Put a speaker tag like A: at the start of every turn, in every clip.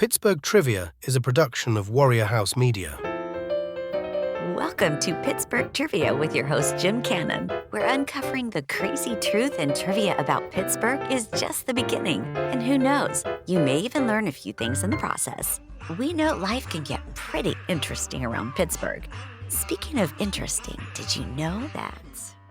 A: Pittsburgh Trivia is a production of Warrior House Media.
B: Welcome to Pittsburgh Trivia with your host, Jim Cannon, where uncovering the crazy truth and trivia about Pittsburgh is just the beginning. And who knows, you may even learn a few things in the process. We know life can get pretty interesting around Pittsburgh. Speaking of interesting, did you know that?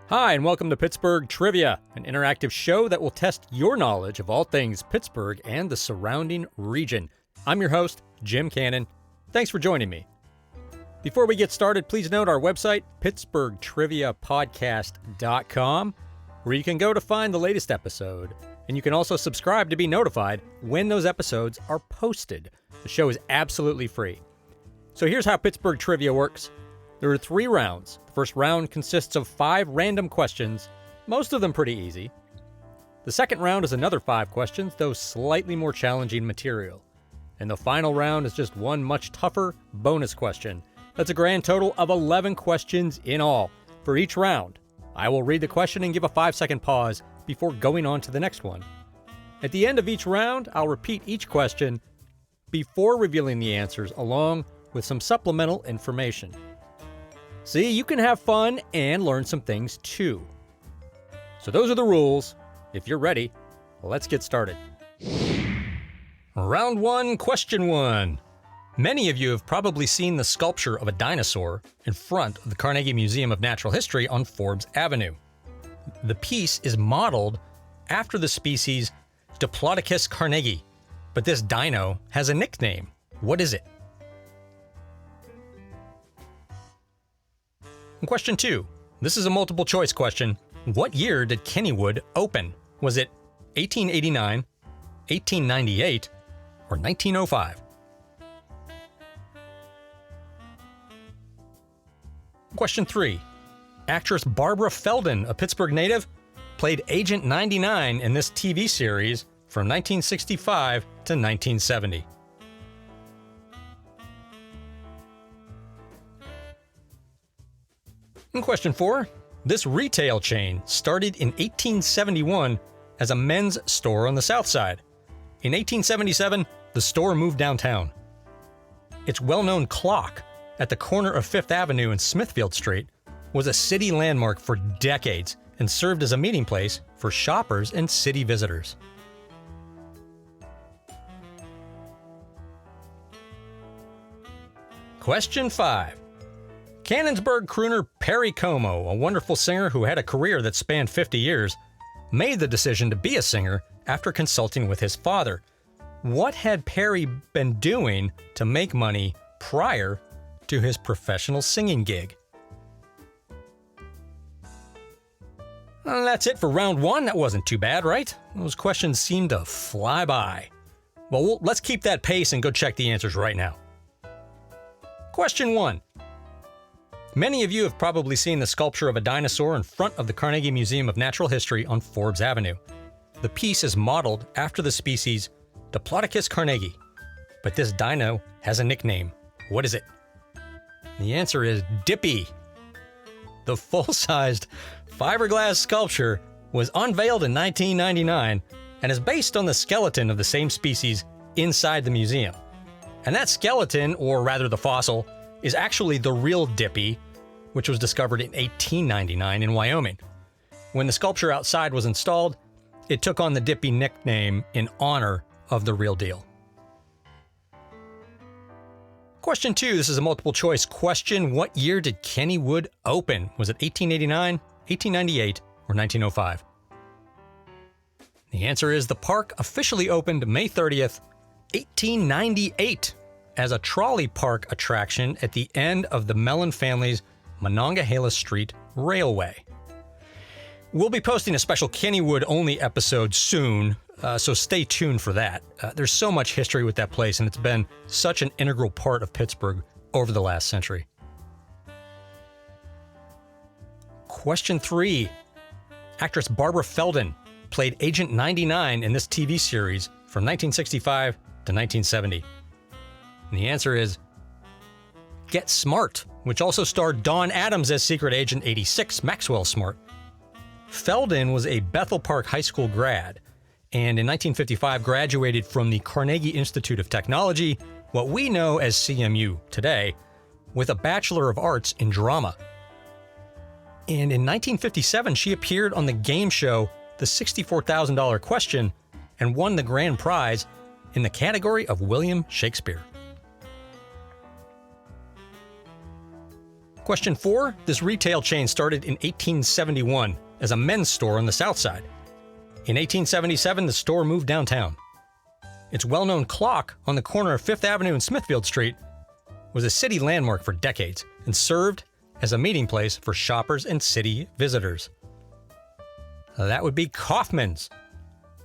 C: Hi, and welcome to Pittsburgh Trivia, an interactive show that will test your knowledge of all things Pittsburgh and the surrounding region. I'm your host, Jim Cannon. Thanks for joining me. Before we get started, please note our website, pittsburghtriviapodcast.com, where you can go to find the latest episode. And you can also subscribe to be notified when those episodes are posted. The show is absolutely free. So here's how Pittsburgh Trivia works. There are 3 rounds. The first round consists of 5 random questions, most of them pretty easy. The second round is another 5 questions, though slightly more challenging material. And the final round is just one much tougher bonus question. That's a grand total of 11 questions in all. For each round, I will read the question and give a 5-second pause before going on to the next one. At the end of each round, I'll repeat each question before revealing the answers, along with some supplemental information. See, you can have fun and learn some things too. So those are the rules. If you're ready, let's get started. Round 1, question 1. Many of you have probably seen the sculpture of a dinosaur in front of the Carnegie Museum of Natural History on Forbes Avenue. The piece is modeled after the species Diplodocus carnegie, but this dino has a nickname. What is it? And question 2. This is a multiple choice question. What year did Kennywood open? Was it 1889, 1898, or 1905? Question 3. Actress Barbara Feldon, a Pittsburgh native, played Agent 99 in this TV series from 1965 to 1970. And question 4. This retail chain started in 1871 as a men's store on the South Side. In 1877, the store moved downtown. Its well-known clock at the corner of 5th Avenue and Smithfield Street was a city landmark for decades and served as a meeting place for shoppers and city visitors. Question 5. Cannonsburg crooner Perry Como, a wonderful singer who had a career that spanned 50 years, made the decision to be a singer after consulting with his father. What had Perry been doing to make money prior to his professional singing gig? Well, that's it for round 1. That wasn't too bad, right? Those questions seem to fly by. Well, let's keep that pace and go check the answers right now. Question 1. Many of you have probably seen the sculpture of a dinosaur in front of the Carnegie Museum of Natural History on Forbes Avenue. The piece is modeled after the species Diplodocus carnegie, but this dino has a nickname. What is it? The answer is Dippy. The full-sized fiberglass sculpture was unveiled in 1999 and is based on the skeleton of the same species inside the museum. And that skeleton, or rather the fossil, is actually the real Dippy, which was discovered in 1899 in Wyoming. When the sculpture outside was installed, it took on the Dippy nickname in honor of the real deal. Question 2, this is a multiple choice question. What year did Kennywood open? Was it 1889, 1898, or 1905? The answer is the park officially opened May 30th, 1898, as a trolley park attraction at the end of the Mellon family's Monongahela Street Railway. We'll be posting a special Kennywood-only episode soon, so stay tuned for that. There's so much history with that place, and it's been such an integral part of Pittsburgh over the last century. Question 3. Actress Barbara Feldon played Agent 99 in this TV series from 1965 to 1970. And the answer is Get Smart, which also starred Dawn Adams as Secret Agent 86, Maxwell Smart. Feldon was a Bethel Park High School grad and in 1955 graduated from the Carnegie Institute of Technology, what we know as CMU today, with a Bachelor of Arts in Drama. And in 1957, she appeared on the game show The $64,000 Question and won the grand prize in the category of William Shakespeare. Question 4. This retail chain started in 1871 as a men's store on the South Side. In 1877, the store moved downtown. Its well-known clock on the corner of 5th Avenue and Smithfield Street was a city landmark for decades and served as a meeting place for shoppers and city visitors. That would be Kaufman's.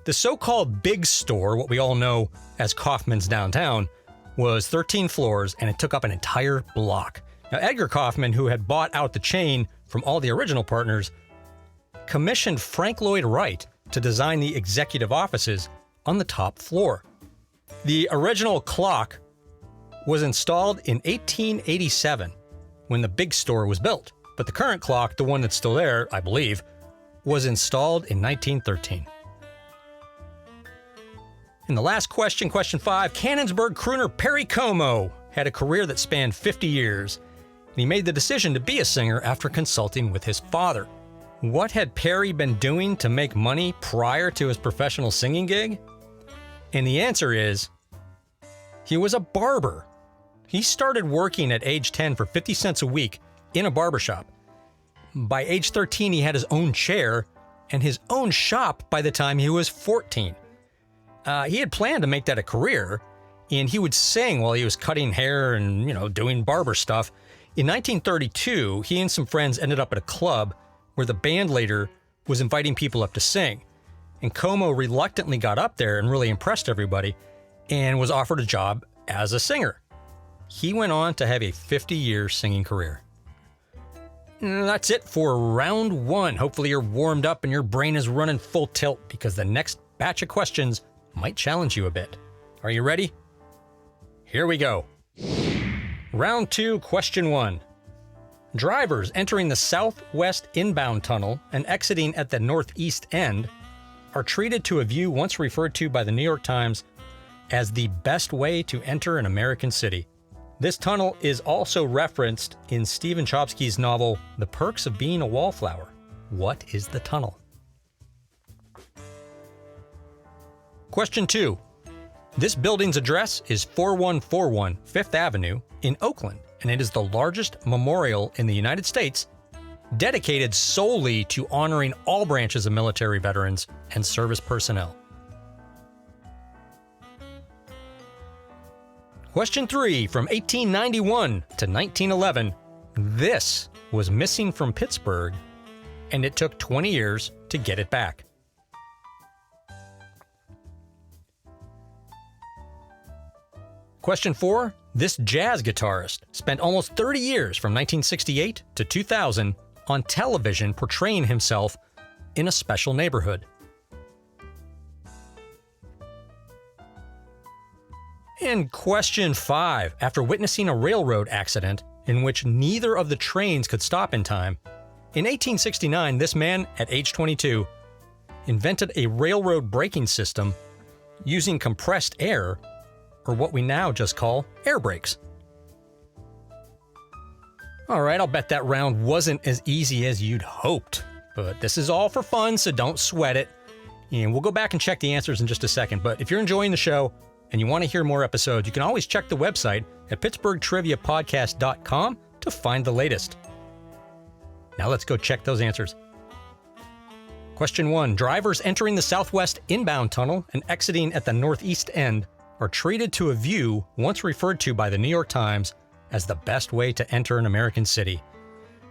C: The so-called big store, what we all know as Kaufman's downtown, was 13 floors and it took up an entire block. Now, Edgar Kaufman, who had bought out the chain from all the original partners, commissioned Frank Lloyd Wright to design the executive offices on the top floor. The original clock was installed in 1887 when the big store was built, but the current clock, the one that's still there, I believe, was installed in 1913. And the last question, question 5, Cannonsburg crooner Perry Como had a career that spanned 50 years, and he made the decision to be a singer after consulting with his father. What had Perry been doing to make money prior to his professional singing gig? And the answer is, he was a barber. He started working at age 10 for 50 cents a week in a barbershop. By age 13, he had his own chair and his own shop by the time he was 14. He had planned to make that a career, and he would sing while he was cutting hair and, doing barber stuff. In 1932, he and some friends ended up at a club where the band leader was inviting people up to sing. And Como reluctantly got up there and really impressed everybody and was offered a job as a singer. He went on to have a 50-year singing career. And that's it for round 1. Hopefully you're warmed up and your brain is running full tilt because the next batch of questions might challenge you a bit. Are you ready? Here we go. Round 2, question 1. Drivers entering the southwest inbound tunnel and exiting at the northeast end are treated to a view once referred to by the New York Times as the best way to enter an American city. This tunnel is also referenced in Stephen Chbosky's novel, The Perks of Being a Wallflower. What is the tunnel? Question 2. This building's address is 4141 5th Avenue in Oakland, and it is the largest memorial in the United States dedicated solely to honoring all branches of military veterans and service personnel. Question 3. From 1891 to 1911, this was missing from Pittsburgh, and it took 20 years to get it back. Question 4. This jazz guitarist spent almost 30 years from 1968 to 2000 on television portraying himself in a special neighborhood. And question 5. After witnessing a railroad accident in which neither of the trains could stop in time, in 1869, this man, at age 22, invented a railroad braking system using compressed air, or what we now just call air brakes. All right, I'll bet that round wasn't as easy as you'd hoped, but this is all for fun, so don't sweat it. And we'll go back and check the answers in just a second, but if you're enjoying the show and you want to hear more episodes, you can always check the website at pittsburghtriviapodcast.com to find the latest. Now let's go check those answers. Question 1. Drivers entering the southwest inbound tunnel and exiting at the northeast end are treated to a view once referred to by the New York Times as the best way to enter an American city.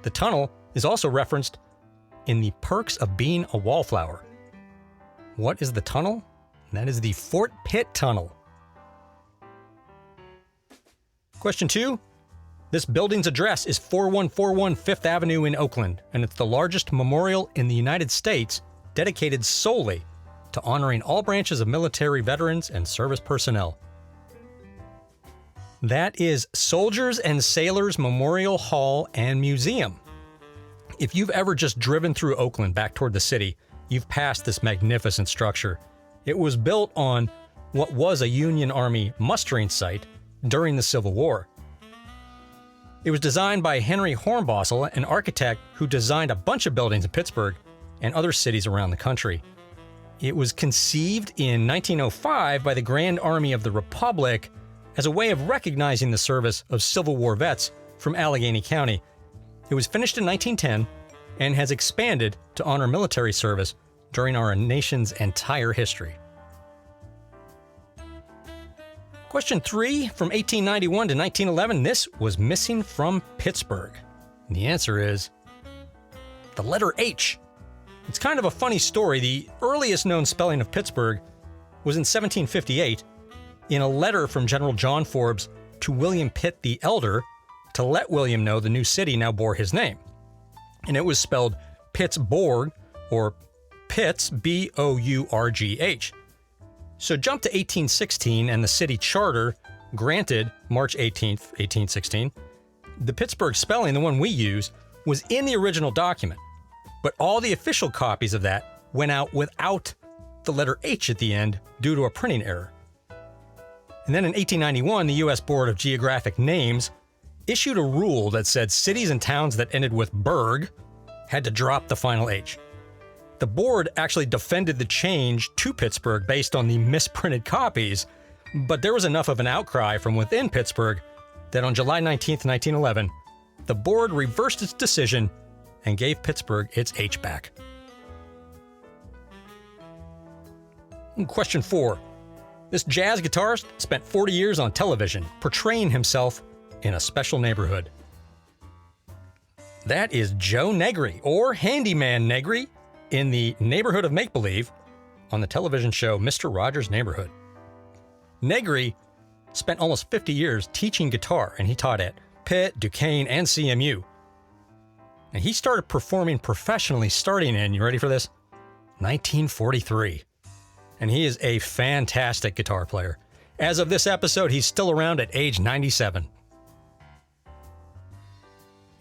C: The tunnel is also referenced in The Perks of Being a Wallflower. What is the tunnel? That is the Fort Pitt Tunnel. Question 2. This building's address is 4141 5th Avenue in Oakland, and it's the largest memorial in the United States dedicated solely to honoring all branches of military veterans and service personnel. That is Soldiers and Sailors Memorial Hall and Museum. If you've ever just driven through Oakland back toward the city, you've passed this magnificent structure. It was built on what was a Union Army mustering site during the Civil War. It was designed by Henry Hornbostel, an architect who designed a bunch of buildings in Pittsburgh and other cities around the country. It was conceived in 1905 by the Grand Army of the Republic as a way of recognizing the service of Civil War vets from Allegheny County. It was finished in 1910 and has expanded to honor military service during our nation's entire history. Question 3, from 1891 to 1911, this was missing from Pittsburgh. And the answer is the letter H. It's kind of a funny story. The earliest known spelling of Pittsburgh was in 1758 in a letter from General John Forbes to William Pitt the Elder to let William know the new city now bore his name. And it was spelled Pittsburgh, or Pitts, B-O-U-R-G-H. So jump to 1816 and the city charter granted March 18th, 1816. The Pittsburgh spelling, the one we use, was in the original document, but all the official copies of that went out without the letter H at the end due to a printing error. And then in 1891, the U.S. Board of Geographic Names issued a rule that said cities and towns that ended with "burg" had to drop the final H. The board actually defended the change to Pittsburgh based on the misprinted copies, but there was enough of an outcry from within Pittsburgh that on July 19, 1911, the board reversed its decision and gave Pittsburgh its H back. Question 4. This jazz guitarist spent 40 years on television, portraying himself in a special neighborhood. That is Joe Negri, or Handyman Negri, in the neighborhood of make-believe on the television show Mr. Rogers' Neighborhood. Negri spent almost 50 years teaching guitar, and he taught at Pitt, Duquesne, and CMU. And he started performing professionally starting in, you ready for this? 1943. And he is a fantastic guitar player. As of this episode, he's still around at age 97.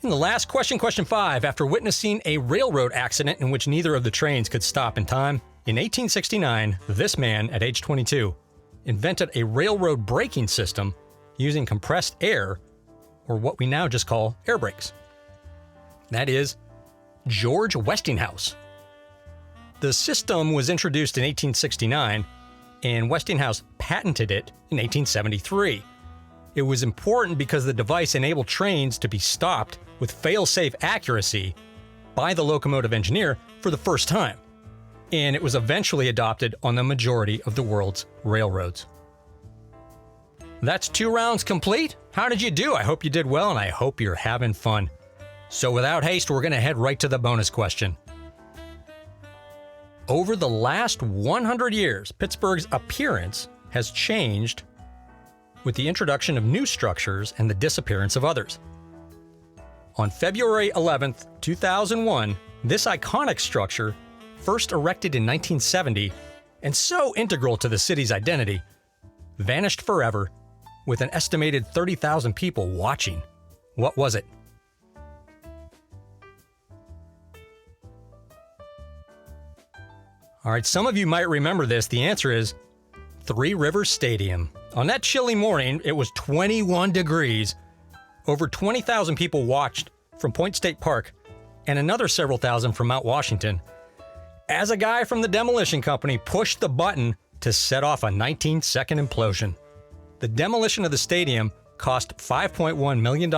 C: In the last question, question 5, after witnessing a railroad accident in which neither of the trains could stop in time, in 1869, this man, at age 22, invented a railroad braking system using compressed air, or what we now just call air brakes. That is George Westinghouse. The system was introduced in 1869, and Westinghouse patented it in 1873. It was important because the device enabled trains to be stopped with fail-safe accuracy by the locomotive engineer for the first time, and it was eventually adopted on the majority of the world's railroads. That's 2 rounds complete. How did you do? I hope you did well, and I hope you're having fun. So without haste, we're going to head right to the bonus question. Over the last 100 years, Pittsburgh's appearance has changed with the introduction of new structures and the disappearance of others. On February 11th, 2001, this iconic structure, first erected in 1970 and so integral to the city's identity, vanished forever with an estimated 30,000 people watching. What was it? All right, some of you might remember this. The answer is Three Rivers Stadium. On that chilly morning, it was 21 degrees. Over 20,000 people watched from Point State Park and another several thousand from Mount Washington as a guy from the demolition company pushed the button to set off a 19-second implosion. The demolition of the stadium cost $5.1 million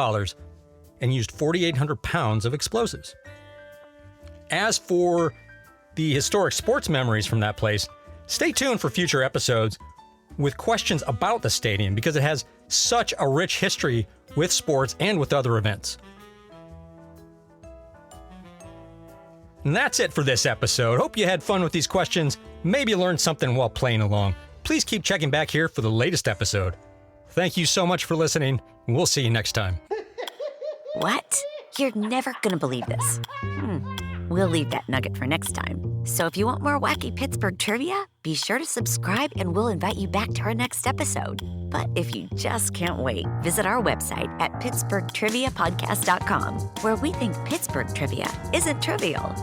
C: and used 4,800 pounds of explosives. As for the historic sports memories from that place, stay tuned for future episodes with questions about the stadium because it has such a rich history with sports and with other events. And that's it for this episode. Hope you had fun with these questions, maybe learned something while playing along. Please keep checking back here for the latest episode. Thank you so much for listening, and we'll see you next time.
B: What? You're never gonna believe this. We'll leave that nugget for next time. So if you want more wacky Pittsburgh trivia, be sure to subscribe and we'll invite you back to our next episode. But if you just can't wait, visit our website at pittsburghtriviapodcast.com, where we think Pittsburgh trivia isn't trivial.